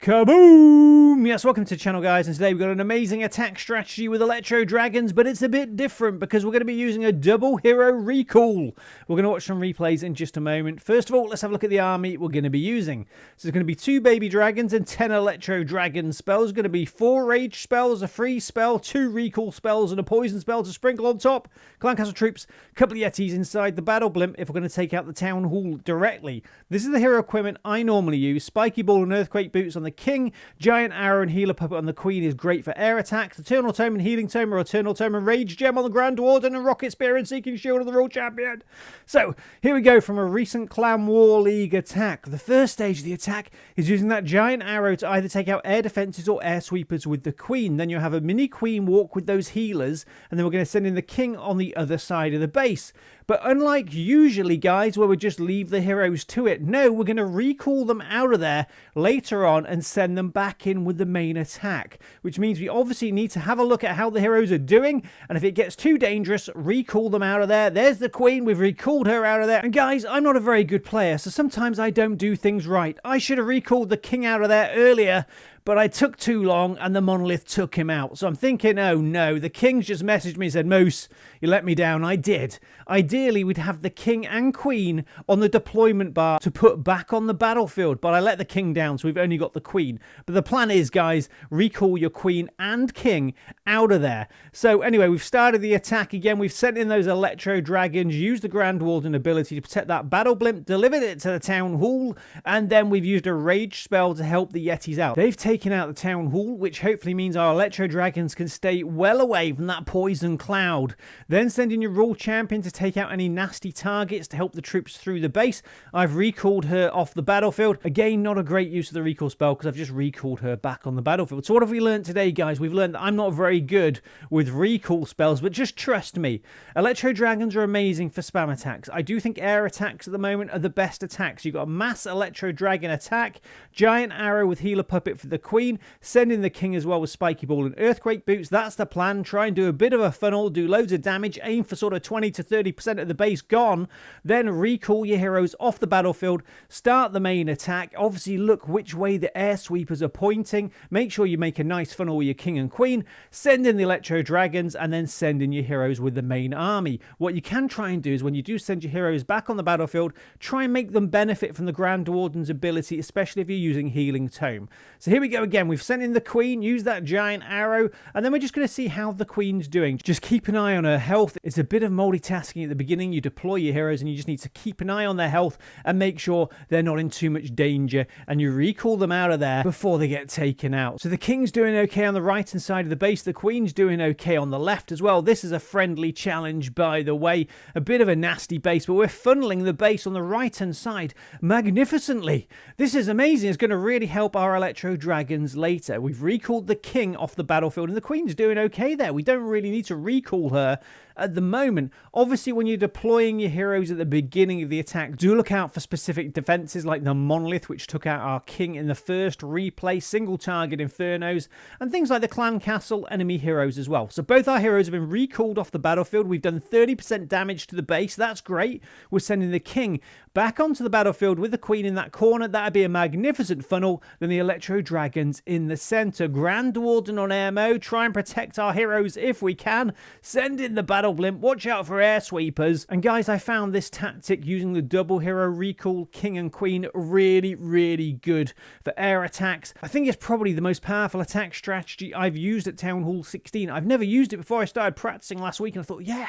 Kaboom! Yes, welcome to the channel, guys, and today we've got an amazing attack strategy with Electro Dragons, but it's a bit different because we're going to be using a double hero recall. We're going to watch some replays in just a moment. First of all, let's have a look at the army we're going to be using. So there's going to be 2 baby dragons and 10 Electro Dragon spells. There's going to be 4 rage spells, a freeze spell, 2 recall spells, and a poison spell to sprinkle on top. Clan Castle troops, a couple of Yetis inside the battle blimp if we're going to take out the town hall directly. This is the hero equipment I normally use. Spiky ball and earthquake boots on the king, giant arrow and healer puppet on the queen is great for air attacks. Eternal tome and healing tome, or eternal tome and rage gem on the grand warden, and rocket spear and seeking shield of the royal champion. So here we go from a recent clan war league attack. The first stage of the attack is using that giant arrow to either take out air defenses or air sweepers with the queen. Then you'll have a mini queen walk with those healers, and then we're going to send in the king on the other side of the base. But unlike usually, guys, where we just leave the heroes to it, no, we're going to recall them out of there later on and send them back in with the main attack, which means we obviously need to have a look at how the heroes are doing, and if it gets too dangerous, recall them out of there. There's the queen, we've recalled her out of there. And guys, I'm not a very good player, so sometimes I don't do things right. I should have recalled the king out of there earlier, but I took too long and the monolith took him out. So I'm thinking, oh no, the king's just messaged me and said, Moose, you let me down. I did. Ideally, we'd have the king and queen on the deployment bar to put back on the battlefield, but I let the king down, so we've only got the queen. But the plan is, guys, recall your queen and king out of there. So anyway, we've started the attack again. We've sent in those Electro Dragons, used the Grand Warden ability to protect that battle blimp, delivered it to the town hall, and then we've used a rage spell to help the Yetis out. They've taken out the town hall, which hopefully means our Electro Dragons can stay well away from that poison cloud. Then send in your Royal Champion to take out any nasty targets to help the troops through the base. I've recalled her off the battlefield. Again, not a great use of the recall spell because I've just recalled her back on the battlefield. So what have we learned today, guys? We've learned that I'm not very good with recall spells, but just trust me. Electro Dragons are amazing for spam attacks. I do think air attacks at the moment are the best attacks. You've got a mass Electro Dragon attack, giant arrow with healer puppet for the queen, send in the king as well with spiky ball and earthquake boots. That's the plan. Try and do a bit of a funnel, do loads of damage, aim for sort of 20 to 30% of the base gone, then recall your heroes off the battlefield, start the main attack. Obviously look which way the air sweepers are pointing, make sure you make a nice funnel with your king and queen, send in the Electro Dragons, and then send in your heroes with the main army. What you can try and do is when you do send your heroes back on the battlefield, try and make them benefit from the Grand Warden's ability, especially if you're using healing tome. So here we go again. We've sent in the queen, use that giant arrow, and then we're just going to see how the queen's doing. Just keep an eye on her health. It's a bit of multitasking at the beginning. You deploy your heroes and you just need to keep an eye on their health and make sure they're not in too much danger, and you recall them out of there before they get taken out. So the king's doing okay on the right hand side of the base. The queen's doing okay on the left as well. This is a friendly challenge, by the way. A bit of a nasty base, but we're funneling the base on the right hand side magnificently. This is amazing. It's going to really help our Electro Dragons later. We've recalled the king off the battlefield and the queen's doing okay there. We don't really need to recall her at the moment. Obviously, when you're deploying your heroes at the beginning of the attack, do look out for specific defenses like the monolith, which took out our king in the first replay, single target infernos, and things like the clan castle enemy heroes as well. So both our heroes have been recalled off the battlefield. We've done 30% damage to the base. That's great. We're sending the king back onto the battlefield with the queen in that corner. That'd be a magnificent funnel. Then the Electro Dragons in the center. Grand Warden on air mode. Try and protect our heroes if we can. Send in the battle blimp. Watch out for air sweepers. And guys, I found this tactic using the double hero recall king and queen really, really good for air attacks. I think it's probably the most powerful attack strategy I've used at Town Hall 16. I've never used it before. I started practicing last week and I thought, yeah,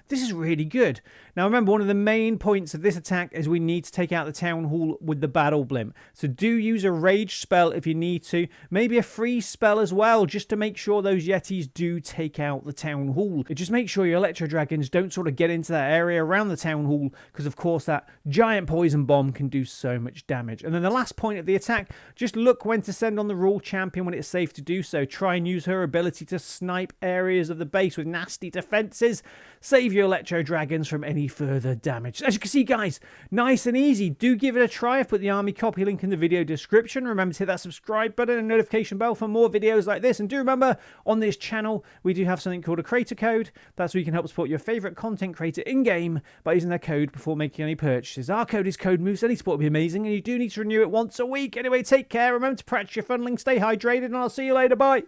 this is really good. Now remember, one of the main points of this attack is we need to take out the town hall with the battle blimp. So do use a rage spell if you need to. Maybe a freeze spell as well, just to make sure those Yetis do take out the town hall. Just make sure your Electro Dragons don't sort of get into that area around the town hall, because of course that giant poison bomb can do so much damage. And then the last point of the attack, just look when to send on the Royal Champion when it's safe to do so. Try and use her ability to snipe areas of the base with nasty defenses. Save your your Electro Dragons from any further damage. As you can see, guys, nice and easy. Do give it a try. I've put the army copy link in the video description. Remember to hit that subscribe button and notification bell for more videos like this. And do remember, on this channel, we do have something called a creator code. That's where you can help support your favorite content creator in-game by using their code before making any purchases. Our code is code moves. Any support would be amazing, and you do need to renew it once a week. Anyway, take care. Remember to practice your funneling, stay hydrated, and I'll see you later. Bye.